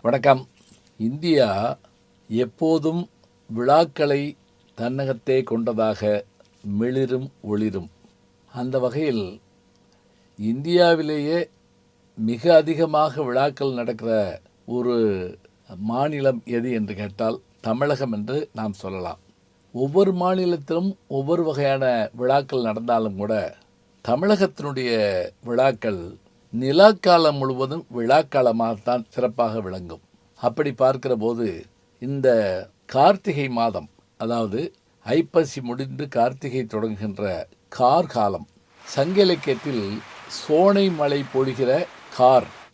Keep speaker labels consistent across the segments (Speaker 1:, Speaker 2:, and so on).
Speaker 1: வணக்கம். இந்தியா எப்போதும் விழாக்களை தன்னகத்தே கொண்டதாக மிளிரும் ஒளிரும். அந்த வகையில் இந்தியாவிலேயே மிக அதிகமாக விழாக்கள் நடக்கிற ஒரு மாநிலம் எது என்று கேட்டால் தமிழகம் என்று நாம் சொல்லலாம். ஒவ்வொரு மாநிலத்திலும் ஒவ்வொரு வகையான விழாக்கள் நடந்தாலும் கூட தமிழகத்தினுடைய விழாக்கள் நிலாக்காலம் முழுவதும் விழாக்காலமாகத்தான் சிறப்பாக விளங்கும். அப்படி பார்க்கிற போது இந்த கார்த்திகை மாதம், அதாவது ஐப்பசி முடிந்து கார்த்திகை தொடங்குகின்ற கார்காலம், சங்க இலக்கியத்தில் சோனை மழை பொழிகிற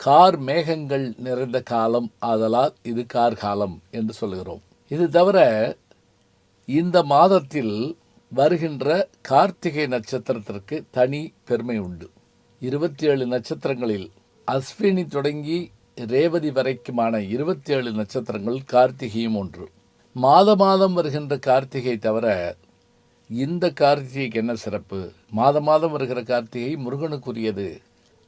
Speaker 1: கார் மேகங்கள் நிறைந்த காலம், ஆதலால் இது கார்காலம் என்று சொல்லுகிறோம். இது தவிர இந்த மாதத்தில் வருகின்ற கார்த்திகை நட்சத்திரத்திற்கு தனி பெருமை உண்டு. 27 நட்சத்திரங்களில் அஸ்வினி தொடங்கி ரேவதி வரைக்குமான 27 நட்சத்திரங்கள் கார்த்திகையும் ஒன்று. மாதம் வருகின்ற கார்த்திகை தவிர இந்த கார்த்திகைக்கு என்ன சிறப்பு? மாதம் வருகிற கார்த்திகை முருகனுக்குரியது.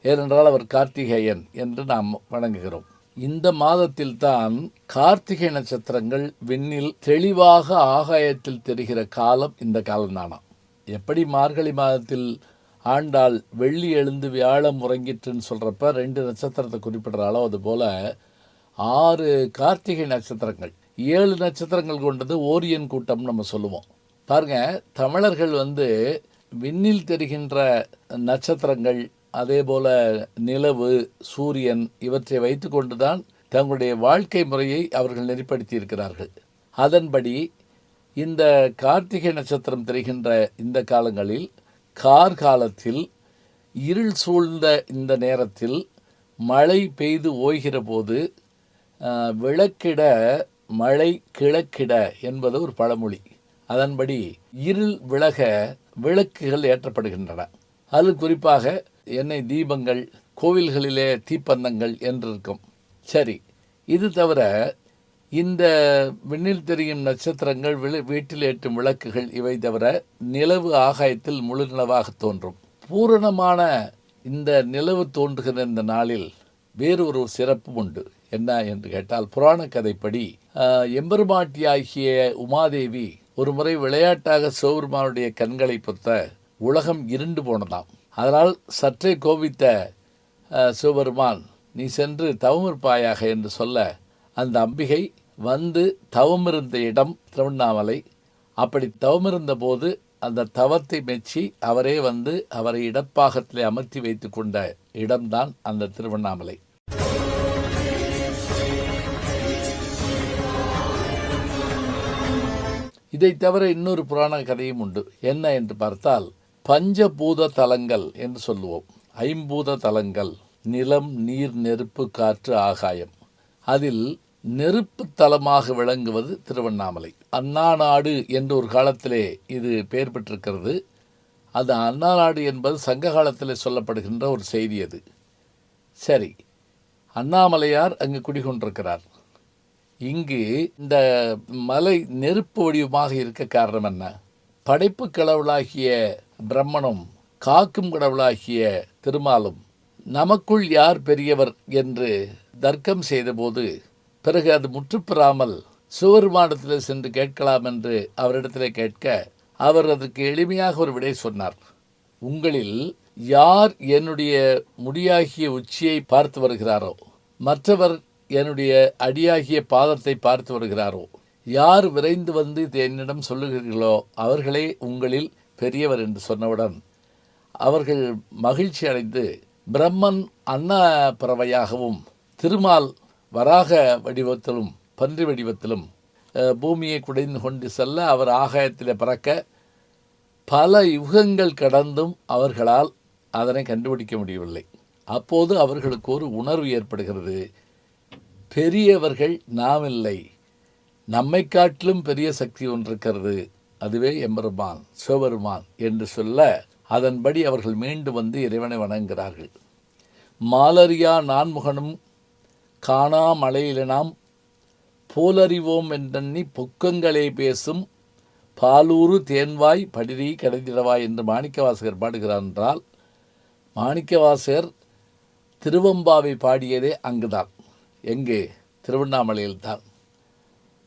Speaker 1: ஏனென்றால் அவர் கார்த்திகேயன் என்று நாம் வணங்குகிறோம். இந்த மாதத்தில் தான் கார்த்திகை நட்சத்திரங்கள் விண்ணில் தெளிவாக ஆகாயத்தில் தெரிகிற காலம் இந்த காலம்தானா. எப்படி மார்கழி மாதத்தில் ஆண்டாள் வெள்ளி எழுந்து வியாழம் உறங்கிட்டுன்னு சொல்கிறப்ப 2 நட்சத்திரத்தை குறிப்பிடுறாளோ, அதுபோல் 6 கார்த்திகை நட்சத்திரங்கள், 7 நட்சத்திரங்கள் கொண்டது ஓரியன் கூட்டம் நம்ம சொல்லுவோம். பாருங்கள், தமிழர்கள் விண்ணில் தெரிகின்ற நட்சத்திரங்கள், அதே போல் நிலவு, சூரியன் இவற்றை வைத்து கொண்டு தான் தங்களுடைய வாழ்க்கை முறையை அவர்கள் நெறிப்படுத்தி இருக்கிறார்கள். அதன்படி இந்த கார்த்திகை நட்சத்திரம் தெரிகின்ற இந்த காலங்களில், கார்காலத்தில் இருள் சூழ்ந்த இந்த நேரத்தில் மழை பெய்து ஓய்கிற போது விளக்கிட மழை கிழக்கிட என்பது ஒரு பழமொழி. அதன்படி இருள் விலக விளக்குகள் ஏற்றப்படுகின்றன. அது குறிப்பாக எண்ணெய் தீபங்கள், கோவில்களிலே தீப்பந்தங்கள் என்று இருக்கும். சரி, இது தவிர இந்த விண்ணில் தெரியும் நட்சத்திரங்கள், வீட்டில் ஏற்றும் விளக்குகள், இவை தவிர நிலவு ஆகாயத்தில் முழு நிலவாக தோன்றும். பூரணமான இந்த நிலவு தோன்றுகிற இந்த நாளில் வேறொரு சிறப்பு உண்டு. என்ன என்று கேட்டால், புராண கதைப்படி எம்பெருமாட்டியாகிய உமாதேவி ஒரு முறை விளையாட்டாக சிவபெருமானுடைய கண்களை பொத்த உலகம் இருண்டு போனதாம். அதனால் சற்றே கோபித்த சிவபெருமான், நீ சென்று தவமிருப்பாயாக என்று சொல்ல, அந்த அம்பிகை தவமிருந்த இடம் திருவண்ணாமலை. அப்படி தவமிருந்த போது அந்த தவத்தை மெச்சி அவரே அவரை இடப்பாகத்திலே அமர்த்தி வைத்து கொண்ட இடம்தான் அந்த திருவண்ணாமலை. இதை தவிர இன்னொரு புராண கதையும் உண்டு. என்ன என்று பார்த்தால், பஞ்சபூத தலங்கள் என்று சொல்லுவோம். 5 தலங்கள்: நிலம், நீர், நெருப்பு, காற்று, ஆகாயம். அதில் நெருப்பு தலமாக விளங்குவது திருவண்ணாமலை. அண்ணா நாடு என்று ஒரு காலத்திலே இது பெயர் பெற்றிருக்கிறது. அது அண்ணா நாடு என்பது சங்க காலத்தில் சொல்லப்படுகின்ற ஒரு செய்தி. அது சரி, அண்ணாமலையார் அங்கு குடிகொண்டிருக்கிறார். இங்கு இந்த மலை நெருப்பு வடிவமாக இருக்க காரணம் என்ன? படைப்பு கடவுளாகிய பிரம்மனும் காக்கும் கடவுளாகிய திருமாலும் நமக்குள் யார் பெரியவர் என்று தர்க்கம் செய்தபோது, பிறகு அது முற்றுப்பெறாமல் சிவபெருமானிடத்தில் சென்று கேட்கலாம் என்று அவரிடத்தில் கேட்க, அவர் அதற்கு எளிமையாக ஒரு விடை சொன்னார். உங்களில் யார் என்னுடைய முடியாகிய உச்சியை பார்த்து வருகிறாரோ, மற்றவர் என்னுடைய அடியாகிய பாதத்தை பார்த்து வருகிறாரோ, யார் விரைந்து என்னிடம் சொல்லுகிறீர்களோ அவர்களே உங்களில் பெரியவர் என்று சொன்னவுடன் அவர்கள் மகிழ்ச்சி அடைந்து, பிரம்மன் அன்ன பறவையாகவும், திருமால் வராக வடிவத்திலும் பன்றி வடிவத்திலும் பூமியை குடைந்து கொண்டு செல்ல, அவர் ஆகாயத்தில் பறக்க, பல யுகங்கள் கடந்தும் அவர்களால் அதனை கண்டுபிடிக்க முடியவில்லை. அப்போது அவர்களுக்கு ஒரு உணர்வு ஏற்படுகிறது. பெரியவர்கள் நாம் இல்லை, நம்மை காட்டிலும் பெரிய சக்தி ஒன்று இருக்கிறது, அதுவே எம்பெருமான் சிவபெருமான் என்று சொல்ல, அதன்படி அவர்கள் மீண்டும் இறைவனை வணங்குகிறார்கள். மாலரியா நான்முகனும் காணா மலையிலனாம் போலறிவோம் என்றெண்ணி பொக்கங்களே பேசும் பாலூறு தேன்வாய் படிரி கடைதிடவாய் என்று மாணிக்கவாசகர் பாடுகிறார் என்றால், மாணிக்கவாசகர் திருவம்பாவை பாடியதே அங்குதான். எங்கே? திருவண்ணாமலையில்தான்.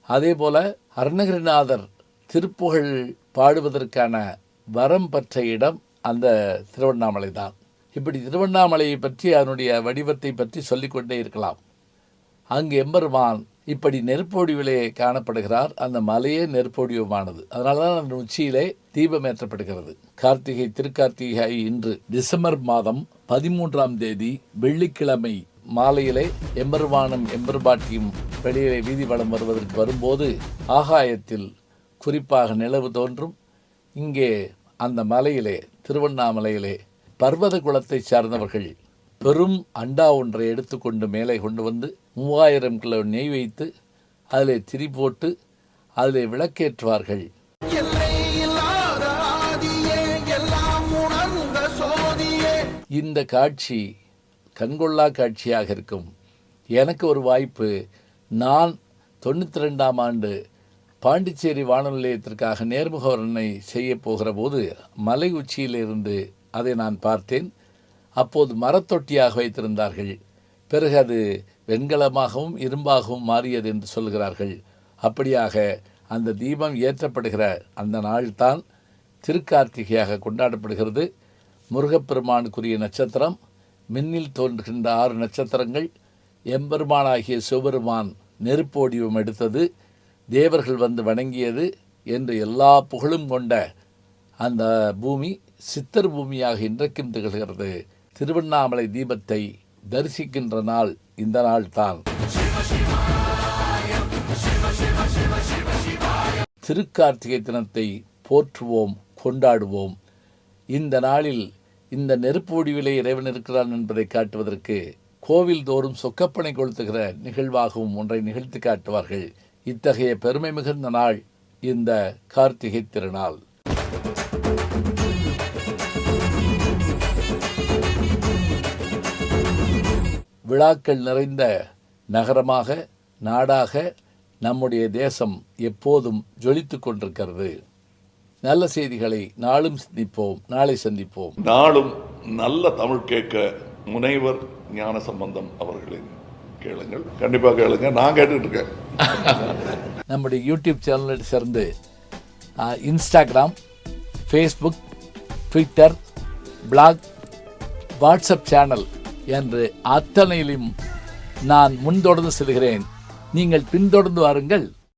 Speaker 1: அதே போல அருணகிரிநாதர் திருப்புகழ் பாடுவதற்கான வரம் பெற்ற இடம் அந்த திருவண்ணாமலை தான். இப்படி திருவண்ணாமலையை பற்றி அதனுடைய வடிவத்தை பற்றி சொல்லிக்கொண்டே இருக்கலாம். அங்கு எம்பெருமான் இப்படி நெருப்பொடிவிலே காணப்படுகிறார். அந்த மலையே நெருப்பொடிவமானது. அதனால தான் அந்த உச்சியிலே தீபம் ஏற்றப்படுகிறது. கார்த்திகை திருக்கார்த்திகை இன்று டிசம்பர் மாதம் 13ஆம் தேதி வெள்ளிக்கிழமை மாலையிலே எம்பெருமானும் எம்பெருமாட்டியும் வெளியிலே வீதி வலம் வருவதற்கு வரும்போது ஆகாயத்தில் குறிப்பாக நிலவு தோன்றும். இங்கே அந்த மலையிலே திருவண்ணாமலையிலே பர்வத குலத்தை சார்ந்தவர்கள் பெரும் அண்டா ஒன்றை எடுத்துக்கொண்டு மேலே கொண்டு வந்து 3000 கிலோ நெய் வைத்து அதில் திரி போட்டு அதில் விளக்கேற்றுவார்கள். இந்த காட்சி கண்கொள்ளா காட்சியாக இருக்கும். எனக்கு ஒரு வாய்ப்பு, நான் 92ஆம் ஆண்டு பாண்டிச்சேரி வானொலி நிலையத்திற்காக நேர்முக வர்ணனை செய்ய போகிற போது மலை உச்சியிலிருந்து அதை நான் பார்த்தேன். அப்போது மரத்தொட்டியாக வைத்திருந்தார்கள். பிறகு அது வெண்கலமாகவும் இரும்பாகவும் மாறியது என்று சொல்கிறார்கள். அப்படியாக அந்த தீபம் ஏற்றப்படுகிற அந்த நாள்தான் திருக்கார்த்திகையாக கொண்டாடப்படுகிறது. முருகப்பெருமானுக்குரிய நட்சத்திரம், மின்னில் தோன்றுகின்ற 6 நட்சத்திரங்கள், எம்பெருமானாகிய சிவபெருமான் நெருப்போடிவம் எடுத்தது, தேவர்கள் வந்து வணங்கியது என்று எல்லா புகழும் கொண்ட அந்த பூமி சித்தர் பூமியாக இன்றைக்கும் திகழ்கிறது. திருவண்ணாமலை தீபத்தை தரிசிக்கின்ற நாள் இந்த நாள் தான். திருக்கார்த்திகை தினத்தை போற்றுவோம், கொண்டாடுவோம். இந்த நாளில் இந்த நெருப்பு வடிவிலே இறைவன் இருக்கிறான் என்பதை காட்டுவதற்கு கோவில் தோறும் சொக்கப்பனை கொளுத்துகிற நிகழ்வாகவும் ஒன்றை நிகழ்த்தி காட்டுவார்கள். இத்தகைய பெருமை மிகுந்த நாள் இந்த கார்த்திகை திருநாள். விழாக்கள் நிறைந்த நகரமாக, நாடாக நம்முடைய தேசம் எப்போதும் ஜொலித்து கொண்டிருக்கிறது. நல்ல செய்திகளை நாளும் சிந்திப்போம், நாளை சந்திப்போம்.
Speaker 2: நாளும் நல்ல தமிழ் கேட்க முனைவர் ஞானசம்பந்தம் அவர்களின் கேளுங்கள். கண்டிப்பாக கேளுங்க. நான் கேட்டுட்டு இருக்கேன்.
Speaker 1: நம்முடைய யூடியூப் சேனலை சேர்ந்து Instagram, Facebook, Twitter, blog, WhatsApp channel என்று அத்தனையிலும் நான் முன்தொடர்ந்து செல்கிறேன். நீங்கள் பின்தொடர்ந்து வாருங்கள்.